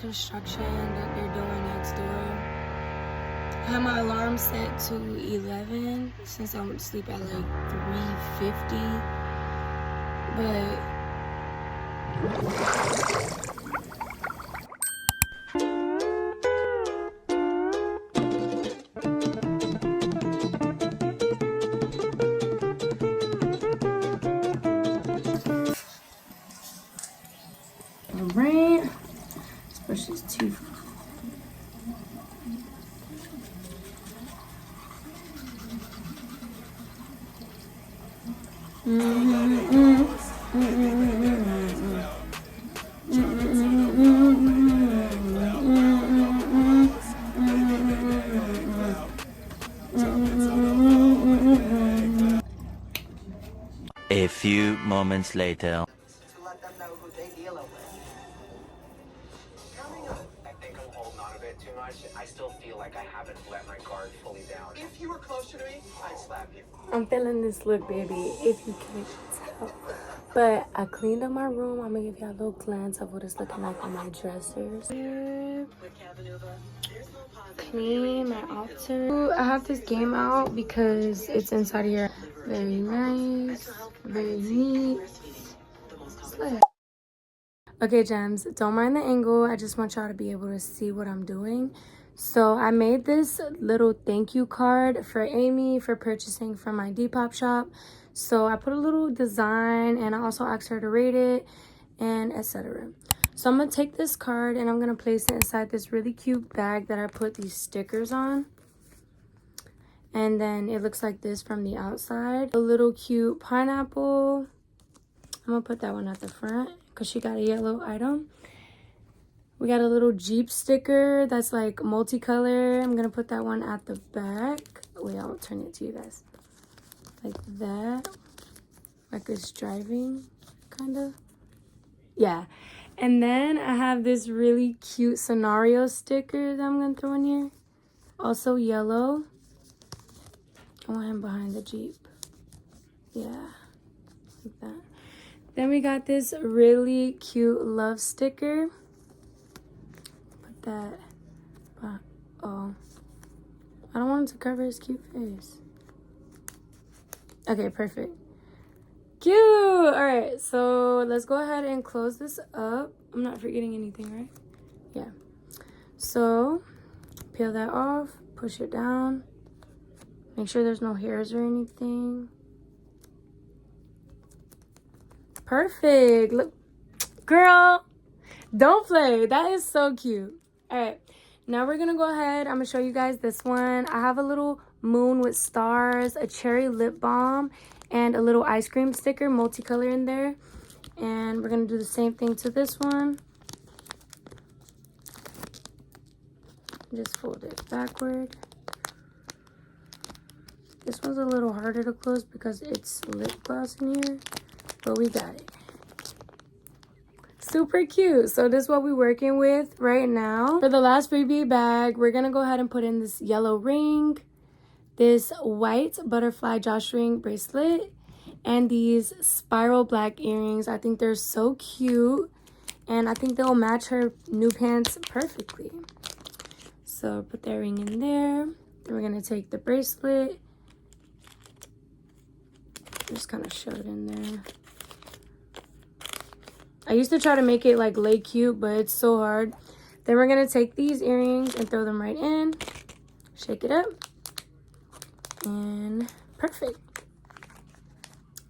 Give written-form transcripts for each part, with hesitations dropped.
construction that they're doing next door. I have my alarm set to 11 since I'm asleep at like 3:50. But alright, let's brush this tooth. A few moments later. To let them know who they deal with. I think I'm holding on a bit too much. I still feel like I haven't let my guard fully down. If you were closer to me, I'd slap you. I'm feeling this look, baby, if you can't tell. But I cleaned up my room. I'm gonna give y'all a little glance of what it's looking like on my dressers. Clean my altar. I have this game out because it's inside here. Very nice, very neat. Okay, gems, don't mind the angle. I just want y'all to be able to see what I'm doing. So I made this little thank you card for Amy for purchasing from my Depop shop. So I put a little design and I also asked her to rate it and etc. So I'm gonna take this card and I'm gonna place it inside this really cute bag that I put these stickers on. And then it looks like this from the outside. A little cute pineapple. I'm gonna put that one at the front because she got a yellow item. We got a little Jeep sticker that's like multicolor. I'm gonna put that one at the back. Wait, I'll turn it to you guys. Like that. Like it's driving, kind of. Yeah. And then I have this really cute scenario sticker that I'm gonna throw in here. Also yellow. I want him behind the Jeep. Yeah. Like that. Then we got this really cute love sticker. Put that. Oh. I don't want him to cover his cute face. Okay, perfect. Cute! Alright, so let's go ahead and close this up. I'm not forgetting anything, right? Yeah. So, peel that off. Push it down. Make sure there's no hairs or anything. Perfect. Look, girl, don't play. That is so cute. All right, now we're gonna go ahead. I'm gonna show you guys this one. I have a little moon with stars, a cherry lip balm, and a little ice cream sticker, multicolor in there. And we're gonna do the same thing to this one. Just fold it backward. This one's a little harder to close because it's lip gloss in here. But we got it. Super cute. So this is what we're working with right now. For the last freebie bag, we're gonna go ahead and put in this yellow ring, this white butterfly drawstring bracelet, and these spiral black earrings. I think they're so cute, and I think they'll match her new pants perfectly. So put that ring in there. Then we're gonna take the bracelet. Just kind of shove it in there. I used to try to make it like lay cute, but it's so hard. Then we're gonna take these earrings and throw them right in. Shake it up. And perfect.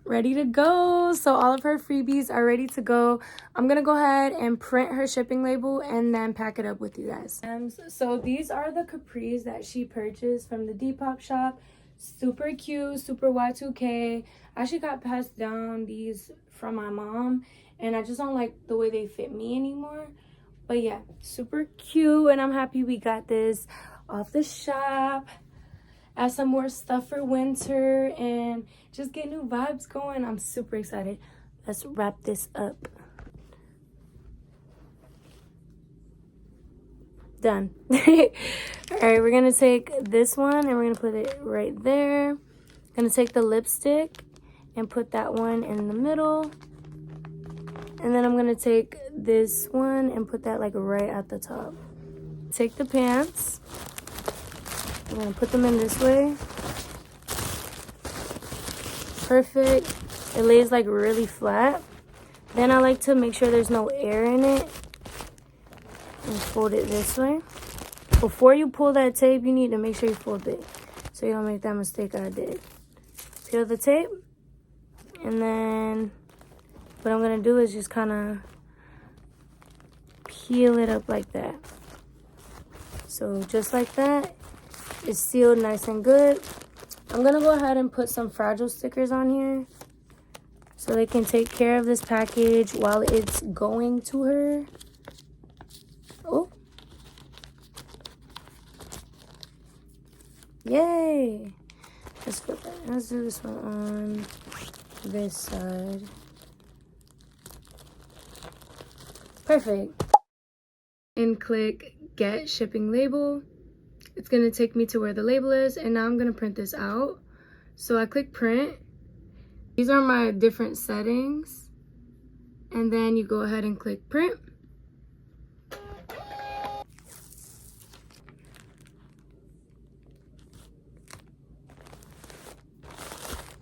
Ready to go. So all of her freebies are ready to go. I'm gonna go ahead and print her shipping label and then pack it up with you guys. So these are the capris that she purchased from the Depop shop. Super cute, super Y2K. I actually got passed down these from my mom, and I just don't like the way they fit me anymore. But yeah, super cute, and I'm happy we got this off the shop. Add some more stuff for winter and just get new vibes going. I'm super excited. Let's wrap this up. Done. All right, we're gonna take this one and we're gonna put it right there. Gonna take the lipstick and put that one in the middle. And then I'm gonna take this one and put that like right at the top. Take the pants. I'm gonna put them in this way. Perfect. It lays like really flat. Then I like to make sure there's no air in it and fold it this way. Before you pull that tape, you need to make sure you fold it so you don't make that mistake I did. Peel the tape, and then what I'm gonna do is just kind of peel it up like that. So just like that, it's sealed nice and good. I'm gonna go ahead and put some fragile stickers on here so they can take care of this package while it's going to her. Oh. Yay. Let's put that. Let's do this one on this side. Perfect. And click get shipping label. It's gonna take me to where the label is, and now I'm gonna print this out. So I click print. These are my different settings. And then you go ahead and click print.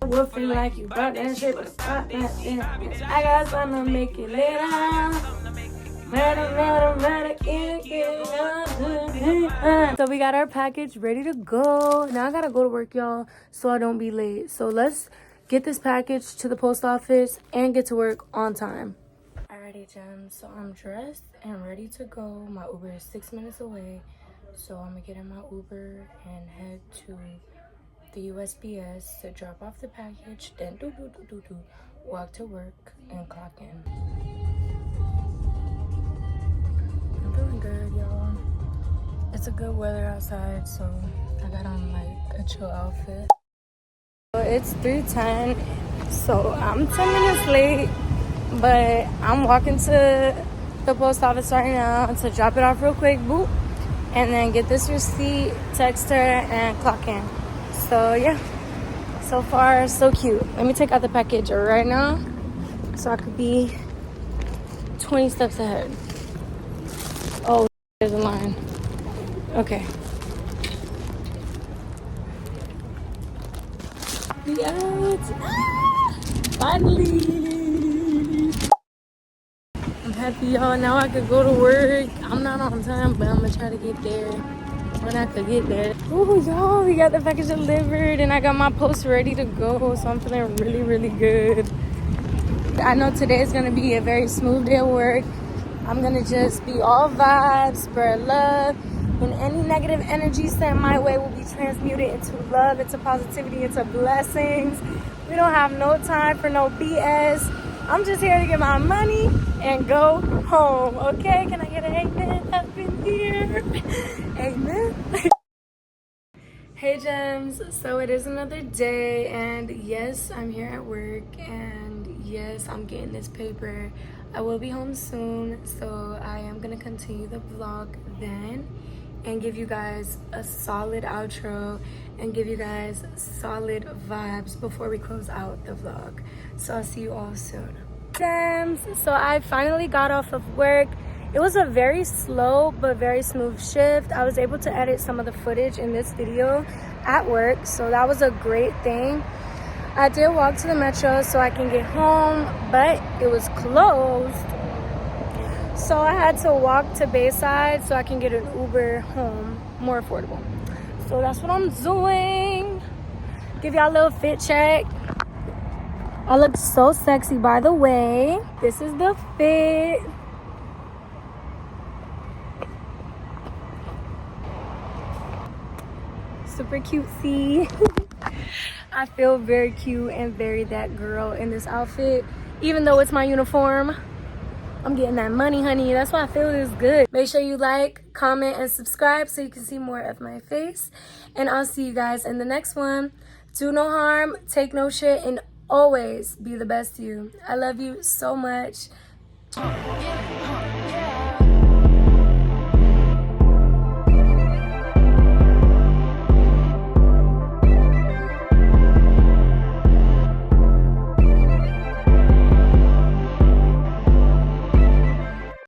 Woofing like you brought that shit, but stop that shit. I got something to make it later. So we got our package ready to go. Now I gotta go to work, y'all, so I don't be late. So let's get this package to the post office and get to work on time. Alrighty, gems. So I'm dressed and ready to go. My Uber is 6 minutes away. So I'm gonna get in my Uber and head to the USPS to drop off the package, then walk to work and clock in. I'm feeling good, y'all. It's a good weather outside, so I got on like a chill outfit. So it's 3:10, so I'm 10 minutes late, but I'm walking to the post office right now to drop it off real quick, boop, and then get this receipt, text her, and clock in. So yeah, so far so cute. Let me take out the package right now so I could be 20 steps ahead. Oh, there's a line. Okay. Yes! Finally! I'm happy, y'all. Now I could go to work. I'm not on time, but I'm gonna try to get there when I could get there. Oh, y'all, we got the package delivered and I got my post ready to go, so I'm feeling really, really good. I know today is gonna be a very smooth day of work. I'm gonna just be all vibes, spread love, and any negative energy sent my way will be transmuted into love, into positivity, into blessings. We don't have no time for no BS. I'm just here to get my money and go home, okay? Can I get an amen up in here? Amen. Hey gems, so it is another day, and yes, I'm here at work, and yes, I'm getting this paper. I will be home soon, so I am gonna continue the vlog then and give you guys a solid outro and give you guys solid vibes before we close out the vlog. So I'll see you all soon. Gems, so I finally got off of work. It was a very slow but very smooth shift. I was able to edit some of the footage in this video at work, so that was a great thing. I did walk to the metro so I can get home, but it was closed. So I had to walk to Bayside so I can get an Uber home, more affordable. So that's what I'm doing. Give y'all a little fit check. I look so sexy, by the way. This is the fit. Super cutesy. I feel very cute and very that girl in this outfit. Even though it's my uniform, I'm getting that money, honey. That's why I feel this good. Make sure you like, comment, and subscribe so you can see more of my face. And I'll see you guys in the next one. Do no harm, take no shit, and always be the best you. I love you so much.